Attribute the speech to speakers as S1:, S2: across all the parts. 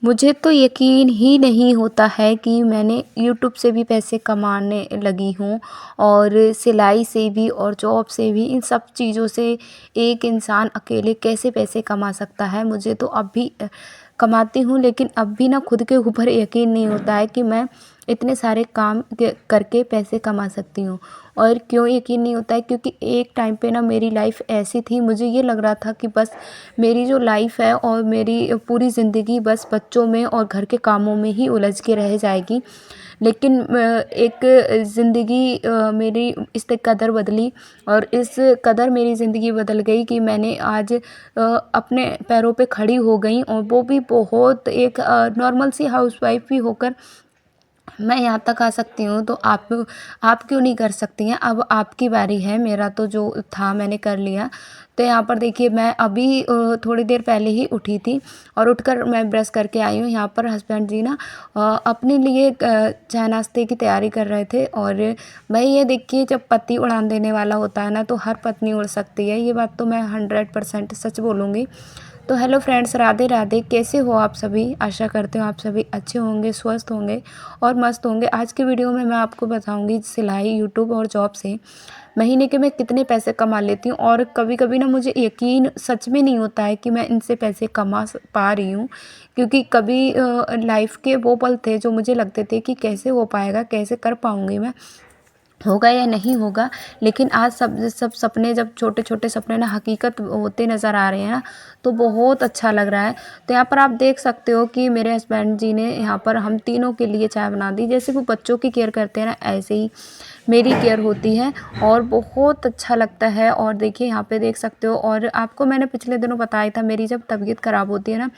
S1: मुझे तो यकीन ही नहीं होता है कि मैंने यूट्यूब से भी पैसे कमाने लगी हूँ और सिलाई से भी और जॉब से भी, इन सब चीज़ों से एक इंसान अकेले कैसे पैसे कमा सकता है। मुझे तो अब भी कमाती हूँ, लेकिन अब भी ना खुद के ऊपर यकीन नहीं होता है कि मैं इतने सारे काम करके पैसे कमा सकती हूँ। और क्यों यकीन नहीं होता है, क्योंकि एक टाइम पे ना मेरी लाइफ ऐसी थी, मुझे ये लग रहा था कि बस मेरी जो लाइफ है और मेरी पूरी ज़िंदगी बस बच्चों में और घर के कामों में ही उलझ के रह जाएगी। लेकिन एक ज़िंदगी मेरी इस कदर बदली और इस कदर मेरी ज़िंदगी बदल गई कि मैंने आज अपने पैरों पे खड़ी हो गई, और वो भी बहुत एक नॉर्मल सी हाउसवाइफ भी होकर मैं यहाँ तक आ सकती हूँ, तो आप क्यों नहीं कर सकती हैं? अब आपकी बारी है, मेरा तो जो था मैंने कर लिया। तो यहाँ पर देखिए, मैं अभी थोड़ी देर पहले ही उठी थी और उठकर मैं ब्रश करके आई हूँ। यहाँ पर हस्बैंड जी ना अपने लिए चाय नाश्ते की तैयारी कर रहे थे, और भाई ये देखिए, जब पति उड़ान देने वाला होता है ना, तो हर पत्नी उड़ सकती है। ये बात तो मैं 100% सच बोलूँगी। तो हेलो फ्रेंड्स, राधे राधे। कैसे हो आप सभी? आशा करते हो आप सभी अच्छे होंगे, स्वस्थ होंगे और मस्त होंगे। आज की वीडियो में मैं आपको बताऊंगी सिलाई, यूट्यूब और जॉब से महीने के मैं कितने पैसे कमा लेती हूँ। और कभी कभी ना मुझे यकीन सच में नहीं होता है कि मैं इनसे पैसे कमा पा रही हूँ, क्योंकि कभी लाइफ के वो पल थे जो मुझे लगते थे कि कैसे हो पाएगा, कैसे कर पाऊँगी मैं, होगा या नहीं होगा। लेकिन आज सब सब सपने, जब छोटे-छोटे सपने ना हकीकत होते नज़र आ रहे हैं ना, तो बहुत अच्छा लग रहा है। तो यहाँ पर आप देख सकते हो कि मेरे हस्बैंड जी ने यहाँ पर हम तीनों के लिए चाय बना दी। जैसे वो बच्चों की केयर करते हैं ना, ऐसे ही मेरी केयर होती है और बहुत अच्छा लगता है। और देखिए, यहाँ पे देख सकते हो, और आपको मैंने पिछले दिनों बताया था, मेरी जब तबीयत ख़राब होती है ना,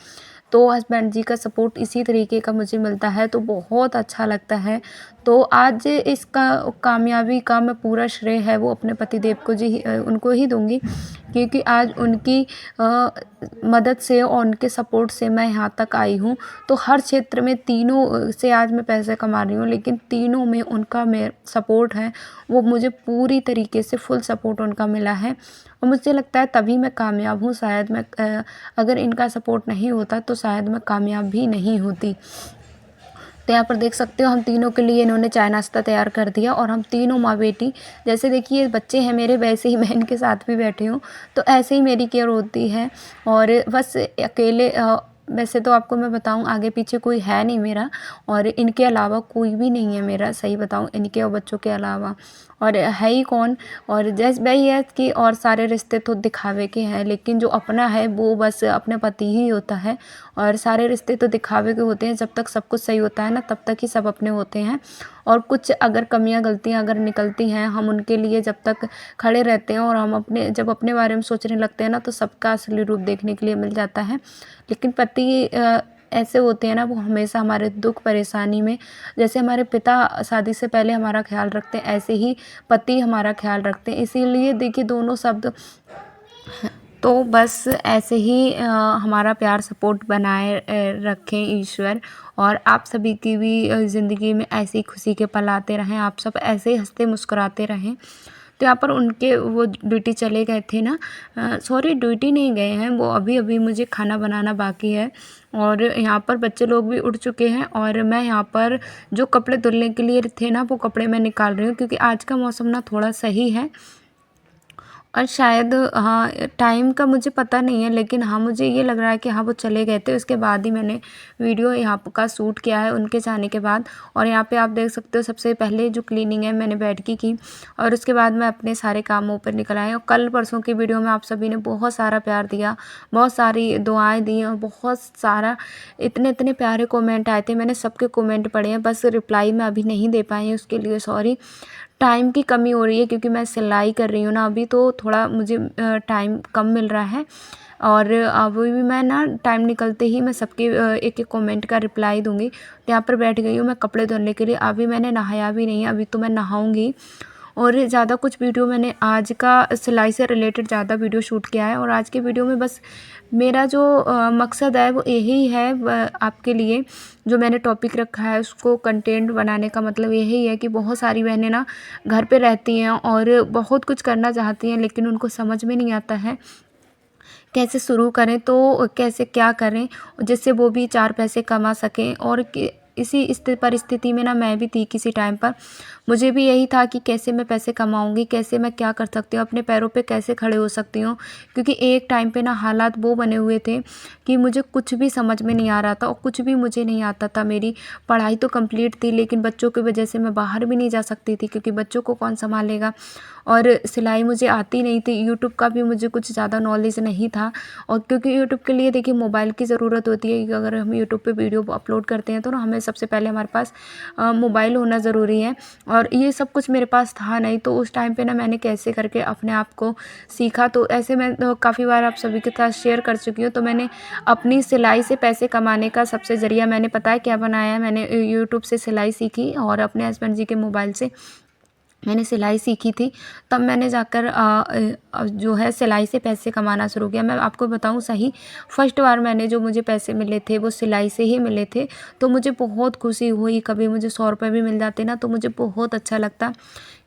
S1: तो हस्बैंड जी का सपोर्ट इसी तरीके का मुझे मिलता है, तो बहुत अच्छा लगता है। तो आज इसका कामयाबी का मैं पूरा श्रेय है वो अपने पतिदेव को उनको ही दूँगी, क्योंकि आज उनकी मदद से और उनके सपोर्ट से मैं यहाँ तक आई हूँ। तो हर क्षेत्र में तीनों से आज मैं पैसे कमा रही हूँ, लेकिन तीनों में उनका सपोर्ट है, वो मुझे पूरी तरीके से फुल सपोर्ट उनका मिला है। और मुझे लगता है तभी मैं कामयाब हूँ। शायद मैं अगर इनका सपोर्ट नहीं होता तो शायद मैं कामयाब भी नहीं होती। तो यहाँ पर देख सकते हो, हम तीनों के लिए इन्होंने चाय नाश्ता तैयार कर दिया, और हम तीनों माँ बेटी, जैसे देखिए बच्चे हैं मेरे, वैसे ही मैं इनके साथ भी बैठी हूँ। तो ऐसे ही मेरी केयर होती है। और बस अकेले वैसे तो आपको मैं बताऊँ, आगे पीछे कोई है नहीं मेरा, और इनके अलावा कोई भी नहीं है मेरा, सही बताऊँ, इनके और बच्चों के अलावा और है ही कौन। और जैसे वही है कि और सारे रिश्ते तो दिखावे के हैं, लेकिन जो अपना है वो बस अपने पति ही होता है। और सारे रिश्ते तो दिखावे के होते हैं, जब तक सब कुछ सही होता है ना, तब तक ही सब अपने होते हैं। और कुछ अगर कमियां गलतियां अगर निकलती हैं, हम उनके लिए जब तक खड़े रहते हैं और हम जब अपने बारे में सोचने लगते हैं ना, तो सबका असली रूप देखने के लिए मिल जाता है। लेकिन पति ऐसे होते हैं ना, वो हमेशा हमारे दुख परेशानी में, जैसे हमारे पिता शादी से पहले हमारा ख्याल रखते हैं, ऐसे ही पति हमारा ख्याल रखते हैं। इसीलिए देखिए, दोनों शब्द, तो बस ऐसे ही हमारा प्यार सपोर्ट बनाए रखें ईश्वर, और आप सभी की भी ज़िंदगी में ऐसे ही खुशी के पल आते रहें, आप सब ऐसे ही हंसते मुस्कुराते रहें। तो यहाँ पर उनके वो ड्यूटी चले गए थे ना, सॉरी, ड्यूटी नहीं गए हैं वो, अभी अभी मुझे खाना बनाना बाकी है। और यहाँ पर बच्चे लोग भी उठ चुके हैं, और मैं यहाँ पर जो कपड़े धुलने के लिए थे ना, वो कपड़े मैं निकाल रही हूँ, क्योंकि आज का मौसम ना थोड़ा सही है। और शायद, हाँ, टाइम का मुझे पता नहीं है, लेकिन हाँ, मुझे ये लग रहा है कि हाँ, वो चले गए थे। उसके बाद ही मैंने वीडियो यहाँ का शूट किया है, उनके जाने के बाद। और यहाँ पे आप देख सकते हो, सबसे पहले जो क्लीनिंग है मैंने बेड की, और उसके बाद मैं अपने सारे कामों पर निकल आई। और कल परसों की वीडियो में आप सभी ने बहुत सारा प्यार दिया, बहुत सारी दुआएँ दी, और बहुत सारा इतने इतने प्यारे कमेंट आए थे। मैंने सबके कमेंट पढ़े हैं, बस रिप्लाई मैं अभी नहीं दे पाई हूँ, उसके लिए सॉरी। टाइम की कमी हो रही है, क्योंकि मैं सिलाई कर रही हूँ ना अभी, तो थोड़ा मुझे टाइम कम मिल रहा है। और अभी भी मैं ना टाइम निकलते ही मैं सबके एक एक कमेंट का रिप्लाई दूंगी। तो यहाँ पर बैठ गई हूँ मैं कपड़े धोने के लिए। अभी मैंने नहाया भी नहीं है, अभी तो मैं नहाऊंगी। और ज़्यादा कुछ वीडियो मैंने आज का सिलाई से रिलेटेड ज़्यादा वीडियो शूट किया है, और आज के वीडियो में बस मेरा जो मकसद है वो यही है, आपके लिए जो मैंने टॉपिक रखा है उसको कंटेंट बनाने का मतलब यही है कि बहुत सारी बहनें ना घर पे रहती हैं और बहुत कुछ करना चाहती हैं, लेकिन उनको समझ में नहीं आता है कैसे शुरू करें, तो कैसे क्या करें जिससे वो भी 4 पैसे कमा सकें। और कि इसी परिस्थिति में ना मैं भी थी किसी टाइम पर। मुझे भी यही था कि कैसे मैं पैसे कमाऊँगी, कैसे मैं क्या कर सकती हूँ, अपने पैरों पे कैसे खड़े हो सकती हूँ। क्योंकि एक टाइम पे ना हालात वो बने हुए थे कि मुझे कुछ भी समझ में नहीं आ रहा था और कुछ भी मुझे नहीं आता था। मेरी पढ़ाई तो कंप्लीट थी, लेकिन बच्चों की वजह से मैं बाहर भी नहीं जा सकती थी, क्योंकि बच्चों को कौन सँभालेगा। और सिलाई मुझे आती नहीं थी, यूट्यूब का भी मुझे कुछ ज़्यादा नॉलेज नहीं था। और क्योंकि यूट्यूब के लिए देखिए मोबाइल की ज़रूरत होती है, कि अगर हम यूट्यूब पे वीडियो अपलोड करते हैं तो ना हमें सबसे पहले हमारे पास मोबाइल होना ज़रूरी है। और ये सब कुछ मेरे पास था नहीं, तो उस टाइम पे ना मैंने कैसे करके अपने आप को सीखा। तो ऐसे मैं काफ़ी बार आप सभी के साथ शेयर कर चुकी हूँ। तो मैंने अपनी सिलाई से पैसे कमाने का सबसे ज़रिया मैंने पता है क्या बनाया है, मैंने यूट्यूब से सिलाई सीखी और अपने हस्बैंड जी के मोबाइल से मैंने सिलाई सीखी थी। तब मैंने जाकर जो है सिलाई से पैसे कमाना शुरू किया। मैं आपको बताऊँ सही, फर्स्ट बार मैंने जो मुझे पैसे मिले थे वो सिलाई से ही मिले थे। तो मुझे बहुत खुशी हुई, कभी मुझे 100 रुपये भी मिल जाते ना तो मुझे बहुत अच्छा लगता।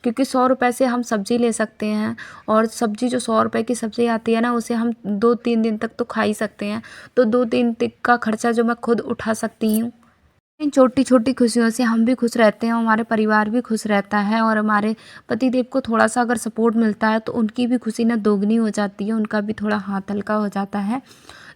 S1: क्योंकि 100 रुपये से हम सब्ज़ी ले सकते हैं, और सब्ज़ी जो 100 रुपये की सब्ज़ी आती है ना, उसे हम 2-3 दिन तक तो खा ही सकते हैं। तो 2-3 दिन का खर्चा जो मैं खुद उठा सकती हूँ। इन छोटी-छोटी खुशियों से हम भी खुश रहते हैं, हमारे परिवार भी खुश रहता है, और हमारे पतिदेव को थोड़ा-सा अगर सपोर्ट मिलता है तो उनकी भी खुशी ना दोगुनी हो जाती है, उनका भी थोड़ा हाथ हल्का हो जाता है।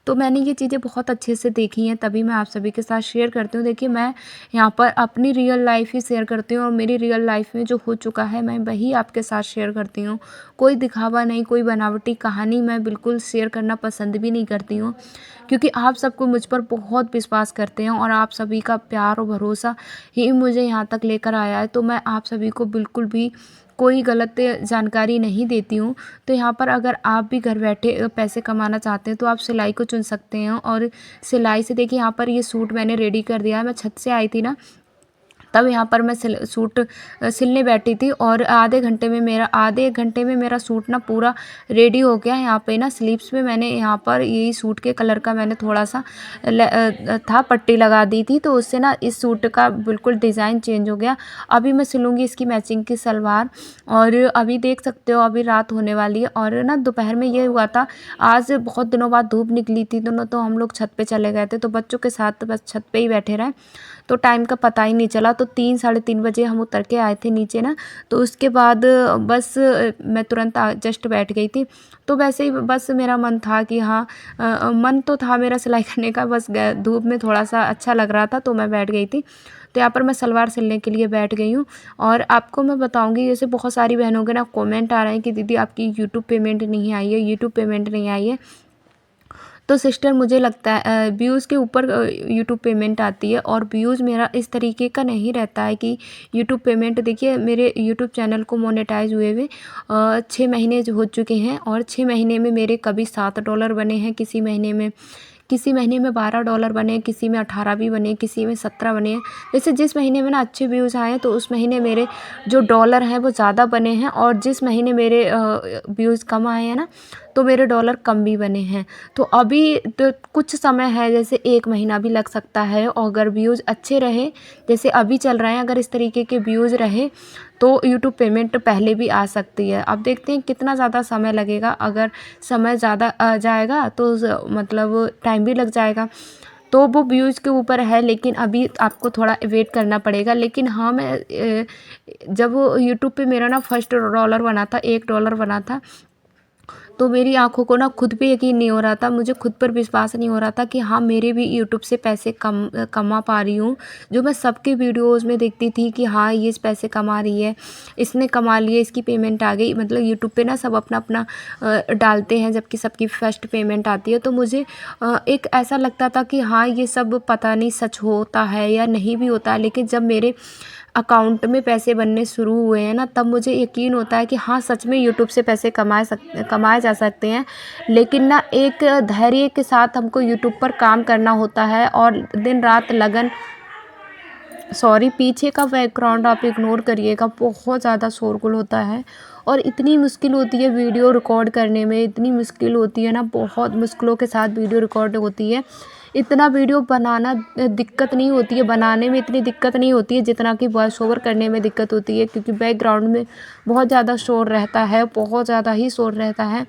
S1: तो मैंने ये चीज़ें बहुत अच्छे से देखी हैं, तभी मैं आप सभी के साथ शेयर करती हूँ। देखिए, मैं यहाँ पर अपनी रियल लाइफ़ ही शेयर करती हूँ, और मेरी रियल लाइफ़ में जो हो चुका है मैं वही आपके साथ शेयर करती हूँ। कोई दिखावा नहीं, कोई बनावटी कहानी मैं बिल्कुल शेयर करना पसंद भी नहीं करती हूँ। क्योंकि आप सबको मुझ पर बहुत विश्वास करते हैं, और आप सभी का प्यार और भरोसा ही मुझे यहाँ तक लेकर आया है। तो मैं आप सभी को बिल्कुल भी कोई गलत जानकारी नहीं देती हूँ। तो यहाँ पर अगर आप भी घर बैठे पैसे कमाना चाहते हैं तो आप सिलाई को चुन सकते हैं। और सिलाई से देखिए, यहाँ पर ये सूट मैंने रेडी कर दिया है। मैं छत से आई थी ना, तब यहाँ पर मैं सूट सिलने बैठी थी, और आधे 1 घंटे में मेरा सूट ना पूरा रेडी हो गया। यहाँ पे ना स्लीव्स पे मैंने यहाँ पर यही सूट के कलर का मैंने थोड़ा-सा था पट्टी लगा दी थी, तो उससे ना इस सूट का बिल्कुल डिज़ाइन चेंज हो गया। अभी मैं सिलूँगी इसकी मैचिंग की सलवार, और अभी देख सकते हो अभी रात होने वाली है। और ना दोपहर में ये हुआ था, आज बहुत दिनों बाद धूप निकली थी, तो हम लोग छत पे चले गए थे, तो बच्चों के साथ बस छत पे ही बैठे रहे। तो टाइम का पता ही नहीं चला। तो 3 साढ़े 3 बजे हम उतर के आए थे नीचे ना, तो उसके बाद बस मैं तुरंत जस्ट बैठ गई थी। तो वैसे ही बस मेरा मन था कि हाँ, मन तो था मेरा सिलाई करने का, बस धूप में थोड़ा-सा अच्छा लग रहा था तो मैं बैठ गई थी। तो यहाँ पर मैं सलवार सिलने के लिए बैठ गई हूँ। और आपको मैं बताऊँगी, जैसे बहुत सारी बहनों के ना कमेंट आ रहे हैं कि दीदी आपकी यूट्यूब पेमेंट नहीं आई है, यूट्यूब पेमेंट नहीं आई है। तो सिस्टर, मुझे लगता है व्यूज़ के ऊपर यूट्यूब पेमेंट आती है, और व्यूज़ मेरा इस तरीके का नहीं रहता है कि यूट्यूब पेमेंट। देखिए, मेरे यूट्यूब चैनल को मोनेटाइज हुए हुए 6 महीने जो हो चुके हैं, और 6 महीने में मेरे कभी $7 बने हैं, किसी महीने में $12 बने, किसी में 18 भी बने, किसी में 17 बने हैं। जैसे जिस महीने में ना अच्छे व्यूज़ आए हैं तो उस महीने मेरे जो डॉलर हैं वो ज़्यादा बने हैं, और जिस महीने मेरे व्यूज़ कम आए हैं ना, तो मेरे डॉलर कम भी बने हैं। तो अभी तो कुछ समय है, जैसे 1 महीना भी लग सकता है, और अगर व्यूज़ अच्छे रहे, जैसे अभी चल रहे हैं, अगर इस तरीके के व्यूज़ रहे तो यूट्यूब पेमेंट पहले भी आ सकती है। अब देखते हैं कितना ज़्यादा समय लगेगा। अगर समय ज़्यादा जाएगा तो मतलब टाइम भी लग जाएगा। तो वो व्यूज़ के ऊपर है, लेकिन अभी आपको थोड़ा वेट करना पड़ेगा। लेकिन हाँ, मैं जब यूट्यूब पे मेरा ना फर्स्ट डॉलर बना था, $1 बना था, तो मेरी आँखों को ना खुद पे यकीन नहीं हो रहा था, मुझे खुद पर विश्वास नहीं हो रहा था कि हाँ, मेरे भी यूट्यूब से पैसे कमा पा रही हूँ। जो मैं सबके वीडियोज़ में देखती थी कि हाँ, ये इस पैसे कमा रही है, इसने कमा लिए, इसकी पेमेंट आ गई। मतलब यूट्यूब पे ना सब अपना-अपना डालते हैं, जबकि सबकी फर्स्ट पेमेंट आती है। तो मुझे एक ऐसा लगता था कि हाँ, ये सब पता नहीं सच होता है या नहीं भी होता है। लेकिन जब मेरे अकाउंट में पैसे बनने शुरू हुए हैं ना, तब मुझे यकीन होता है कि हाँ, सच में यूट्यूब से पैसे कमाए जा सकते हैं। लेकिन ना एक धैर्य के साथ हमको यूट्यूब पर काम करना होता है, और दिन रात लगन सॉरी, पीछे का बैकग्राउंड आप इग्नोर करिएगा, बहुत ज़्यादा शोरगुल होता है। और इतनी मुश्किल होती है वीडियो रिकॉर्ड करने में, इतनी मुश्किल होती है ना, बहुत मुश्किलों के साथ वीडियो रिकॉर्ड होती है। इतना वीडियो बनाना दिक्कत नहीं होती है, बनाने में इतनी दिक्कत नहीं होती है जितना कि वॉइस ओवर करने में दिक्कत होती है, क्योंकि बैकग्राउंड में बहुत ज़्यादा शोर रहता है, बहुत ज़्यादा ही शोर रहता है।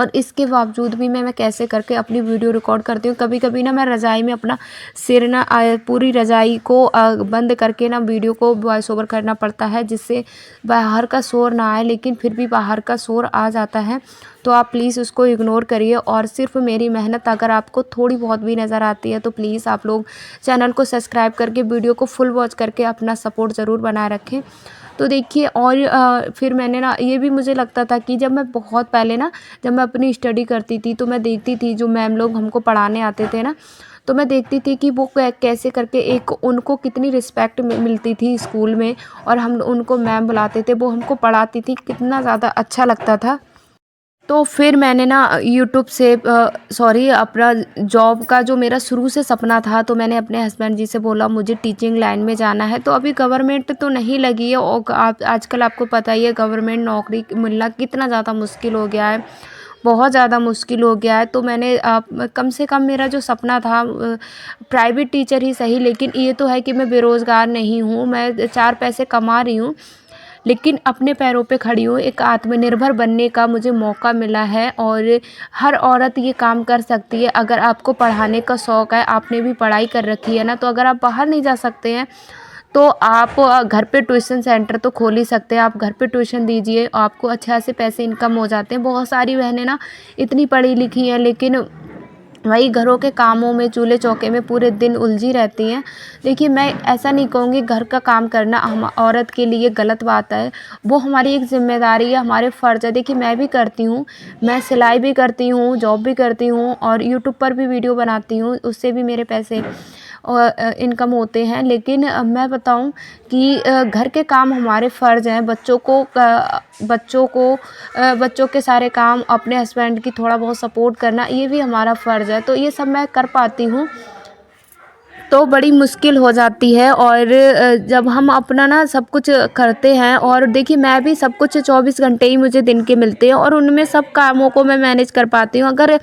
S1: और इसके बावजूद भी मैं कैसे करके अपनी वीडियो रिकॉर्ड करती हूँ। कभी-कभी ना मैं रज़ाई में अपना सिर ना पूरी रज़ाई को बंद करके ना वीडियो को वॉइस ओवर करना पड़ता है, जिससे बाहर का शोर ना आए, लेकिन फिर भी बाहर का शोर आ जाता है। तो आप प्लीज़ उसको इग्नोर करिए और सिर्फ मेरी मेहनत अगर आपको थोड़ी बहुत भी नज़र आती है तो प्लीज़ आप लोग चैनल को सब्सक्राइब करके वीडियो को फुल वॉच करके अपना सपोर्ट ज़रूर बनाए रखें। तो देखिए, और फिर मैंने ना ये भी मुझे लगता था कि जब मैं बहुत पहले ना जब मैं अपनी स्टडी करती थी तो मैं देखती थी जो मैम लोग हमको पढ़ाने आते थे ना, तो मैं देखती थी कि वो कैसे करके एक उनको कितनी रिस्पेक्ट मिलती थी स्कूल में, और हम उनको मैम बुलाते थे, वो हमको पढ़ाती थी, कितना ज़्यादा अच्छा लगता था। तो फिर मैंने ना यूट्यूब से अपना जॉब का जो मेरा शुरू से सपना था, तो मैंने अपने हस्बैंड जी से बोला मुझे टीचिंग लाइन में जाना है। तो अभी गवर्नमेंट तो नहीं लगी है, और आप आजकल आपको पता ही है गवर्नमेंट नौकरी मिलना कितना ज़्यादा मुश्किल हो गया है, बहुत ज़्यादा मुश्किल हो गया है। तो मैंने कम से कम मेरा जो सपना था प्राइवेट टीचर ही सही, लेकिन ये तो है कि मैं बेरोज़गार नहीं हूँ, मैं 4 पैसे कमा रही हूँ, लेकिन अपने पैरों पे खड़ी हूँ, एक आत्मनिर्भर बनने का मुझे मौका मिला है। और हर औरत ये काम कर सकती है। अगर आपको पढ़ाने का शौक़ है, आपने भी पढ़ाई कर रखी है ना, तो अगर आप बाहर नहीं जा सकते हैं तो आप घर पे ट्यूशन सेंटर तो खोल ही सकते हैं। आप घर पे ट्यूशन दीजिए, आपको अच्छा से पैसे इनकम हो जाते हैं। बहुत सारी बहनें ना इतनी पढ़ी लिखी हैं, लेकिन वही घरों के कामों में, चूल्हे चौके में पूरे दिन उलझी रहती हैं। देखिए, मैं ऐसा नहीं कहूँगी घर का काम करना हम औरत के लिए गलत बात है, वो हमारी एक ज़िम्मेदारी है, हमारे फ़र्ज़ है। देखिए, मैं भी करती हूँ, मैं सिलाई भी करती हूँ, जॉब भी करती हूँ और यूट्यूब पर भी वीडियो बनाती हूँ, उससे भी मेरे पैसे इनकम होते हैं। लेकिन मैं बताऊँ कि घर के काम हमारे फ़र्ज़ हैं, बच्चों के सारे काम, अपने हस्बैंड की थोड़ा बहुत सपोर्ट करना, ये भी हमारा फ़र्ज़ है। तो ये सब मैं कर पाती हूँ, तो बड़ी मुश्किल हो जाती है। और जब हम अपना ना सब कुछ करते हैं, और देखिए मैं भी सब कुछ 24 घंटे ही मुझे दिन के मिलते हैं, और उनमें सब कामों को मैं मैनेज कर पाती हूँ। अगर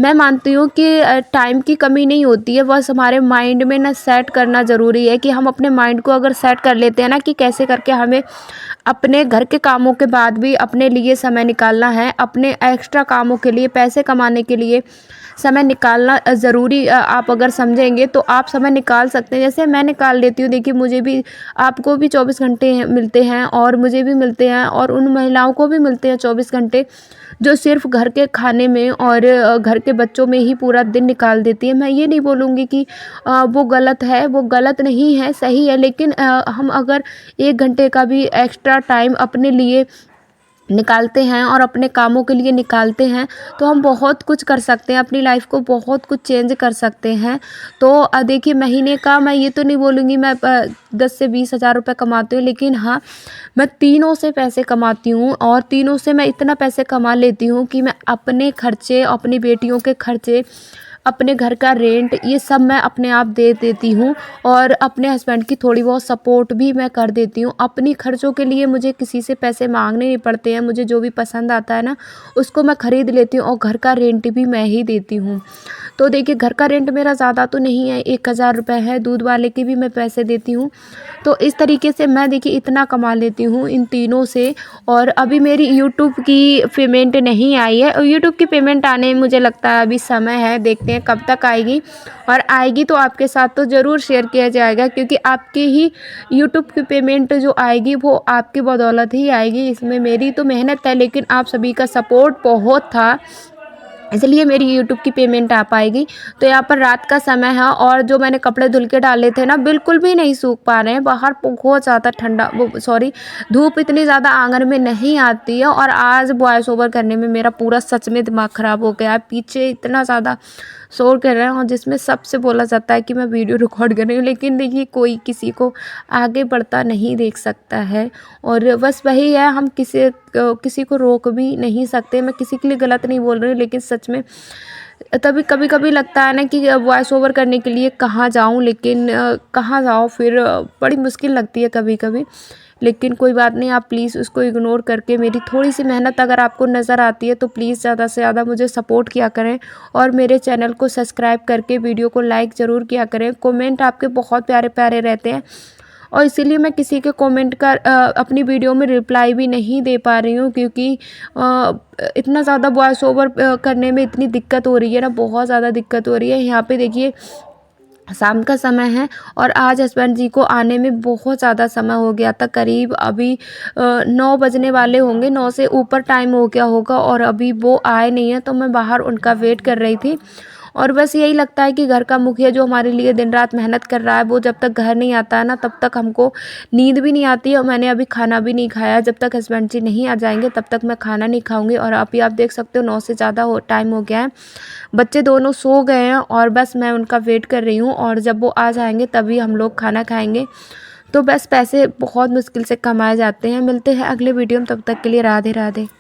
S1: मैं मानती हूँ कि टाइम की कमी नहीं होती है, बस हमारे माइंड में ना सेट करना ज़रूरी है कि हम अपने माइंड को अगर सेट कर लेते हैं ना कि कैसे करके हमें अपने घर के कामों के बाद भी अपने लिए समय निकालना है, अपने एक्स्ट्रा कामों के लिए, पैसे कमाने के लिए समय निकालना ज़रूरी, आप अगर समझेंगे तो आप समय निकाल सकते हैं। जैसे मैं निकाल लेती हूँ, देखिए मुझे भी, आपको भी 24 घंटे मिलते हैं और मुझे भी मिलते हैं, और उन महिलाओं को भी मिलते हैं 24 घंटे जो सिर्फ़ घर के खाने में और घर के बच्चों में ही पूरा दिन निकाल देती है। मैं ये नहीं बोलूँगी कि वो गलत है, वो गलत नहीं है, सही है, लेकिन हम अगर 1 घंटे का भी एक्स्ट्रा टाइम अपने लिए निकालते हैं और अपने कामों के लिए निकालते हैं, तो हम बहुत कुछ कर सकते हैं, अपनी लाइफ को बहुत कुछ चेंज कर सकते हैं। तो देखिए, महीने का मैं ये तो नहीं बोलूँगी मैं 10 से 20 हज़ार रुपये कमाती हूँ, लेकिन हाँ, मैं तीनों से पैसे कमाती हूँ, और तीनों से मैं इतना पैसे कमा लेती हूँ कि मैं अपने खर्चे, अपनी बेटियों के खर्चे, अपने घर का रेंट, ये सब मैं अपने आप दे देती हूँ, और अपने हस्बैंड की थोड़ी बहुत सपोर्ट भी मैं कर देती हूँ। अपनी खर्चों के लिए मुझे किसी से पैसे मांगने नहीं पड़ते हैं, मुझे जो भी पसंद आता है ना उसको मैं ख़रीद लेती हूँ, और घर का रेंट भी मैं ही देती हूँ। तो देखिए, घर का रेंट मेरा ज़्यादा तो नहीं है, 1000 रुपये है, दूध वाले के भी मैं पैसे देती हूँ। तो इस तरीके से मैं देखिए इतना कमा लेती हूँ इन तीनों से। और अभी मेरी यूट्यूब की पेमेंट नहीं आई है, और यूट्यूब की पेमेंट आने में मुझे लगता है अभी समय है, देखते हैं कब तक आएगी, और आएगी तो आपके साथ तो ज़रूर शेयर किया जाएगा, क्योंकि आपकी ही यूट्यूब की पेमेंट जो आएगी वो आपकी बदौलत ही आएगी। इसमें मेरी तो मेहनत है, लेकिन आप सभी का सपोर्ट बहुत था, इसलिए मेरी यूट्यूब की पेमेंट आ पाएगी। तो यहाँ पर रात का समय है, और जो मैंने कपड़े धुल के डाले थे ना, बिल्कुल भी नहीं सूख पा रहे हैं, बाहर बहुत ज़्यादा ठंडा, धूप इतनी ज़्यादा आंगन में नहीं आती है। और आज वॉइस ओवर करने में मेरा पूरा सच में दिमाग ख़राब हो गया है, पीछे इतना ज़्यादा शोर कर रहे हैं, और जिसमें सबसे बोला जाता है कि मैं वीडियो रिकॉर्ड कर रही हूँ, लेकिन देखिए कोई किसी को आगे बढ़ता नहीं देख सकता है, और बस वही है, हम किसी को रोक भी नहीं सकते। मैं किसी के लिए गलत नहीं बोल रही हूँ, लेकिन सच में तभी कभी-कभी लगता है ना कि वॉइस ओवर करने के लिए कहाँ जाऊँ, लेकिन कहाँ जाऊँ फिर, बड़ी मुश्किल लगती है कभी-कभी। लेकिन कोई बात नहीं, आप प्लीज़ उसको इग्नोर करके मेरी थोड़ी सी मेहनत अगर आपको नज़र आती है तो प्लीज़ ज़्यादा से ज़्यादा मुझे सपोर्ट किया करें, और मेरे चैनल को सब्सक्राइब करके वीडियो को लाइक ज़रूर किया करें। कमेंट आपके बहुत प्यारे-प्यारे रहते हैं, और इसीलिए मैं किसी के कमेंट का अपनी वीडियो में रिप्लाई भी नहीं दे पा रही हूँ, क्योंकि इतना ज़्यादा वॉइस ओवर करने में इतनी दिक्कत हो रही है ना, बहुत ज़्यादा दिक्कत हो रही है। यहाँ पे देखिए शाम का समय है और आज हस्बैंड जी को आने में बहुत ज़्यादा समय हो गया था, करीब अभी 9 बजने वाले होंगे, 9 से ऊपर टाइम हो गया होगा और अभी वो आए नहीं हैं। तो मैं बाहर उनका वेट कर रही थी और बस यही लगता है कि घर का मुखिया जो हमारे लिए दिन रात मेहनत कर रहा है, वो जब तक घर नहीं आता है ना, तब तक हमको नींद भी नहीं आती है और मैंने अभी खाना भी नहीं खाया। जब तक हस्बैंड जी नहीं आ जाएंगे तब तक मैं खाना नहीं खाऊंगी। और अभी आप देख सकते हो 9 से ज़्यादा हो टाइम हो गया है, बच्चे दोनों सो गए हैं और बस मैं उनका वेट कर रही हूँ और जब वो आ जाएंगे तभी हम लोग खाना खाएंगे। तो बस पैसे बहुत मुश्किल से कमाए जाते हैं। मिलते हैं अगले वीडियो में, तब तक के लिए राधे राधे।